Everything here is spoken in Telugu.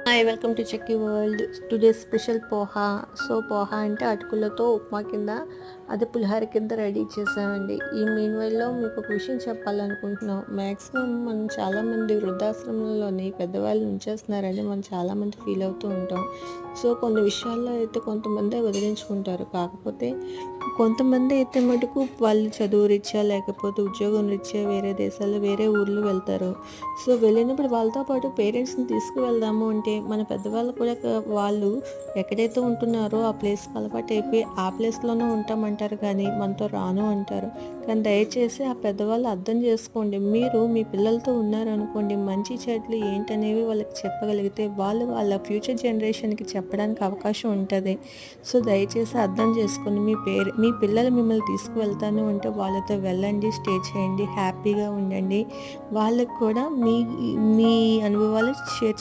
Hi welcome to chikki world. Today special poha. So poha అంటే అటుకులతో ఉప్మా కింద, అదే పులిహోర కింద రెడీ చేసామండి. ఈ మీన్వైల్లో మీకు ఒక విషయం చెప్పాలనుకుంటున్నాం. మ్యాక్సిమం మనం చాలామంది వృద్ధాశ్రమంలోని పెద్దవాళ్ళు ఉంచేస్తున్నారని మనం చాలామంది ఫీల్ అవుతూ ఉంటాం. సో కొన్ని విషయాల్లో అయితే కొంతమంది వదిలించుకుంటారు. కాకపోతే కొంతమంది అయితే మటుకు వాళ్ళు చదువు రీత్యా లేకపోతే ఉద్యోగం రీత్యా వేరే దేశాల్లో వేరే ఊర్లు వెళ్తారు. సో వెళ్ళినప్పుడు వాళ్ళతో పాటు పేరెంట్స్ని తీసుకువెళ్దాము అంటే మన పెద్దవాళ్ళు కూడా వాళ్ళు ఎక్కడైతే ఉంటున్నారో ఆ ప్లేస్కి అలవాటు అయిపోయి ఆ ప్లేస్లోనే ఉంటామంటారు, కానీ మనతో రాను అంటారు. కానీ దయచేసి ఆ పెద్దవాళ్ళు అర్థం చేసుకోండి. మీరు మీ పిల్లలతో ఉన్నారనుకోండి, మంచి చెడులు ఏంటనేవి వాళ్ళకి చెప్పగలిగితే వాళ్ళు వాళ్ళ ఫ్యూచర్ జనరేషన్కి చెప్పడానికి అవకాశం ఉంటుంది. సో దయచేసి అర్థం చేసుకొని మీ పిల్లలు మిమ్మల్ని తీసుకువెళ్తాను అంటే వాళ్ళతో వెళ్ళండి, స్టే చేయండి, హ్యాపీగా ఉండండి. వాళ్ళకు కూడా మీ మీ అనుభవాలు షేర్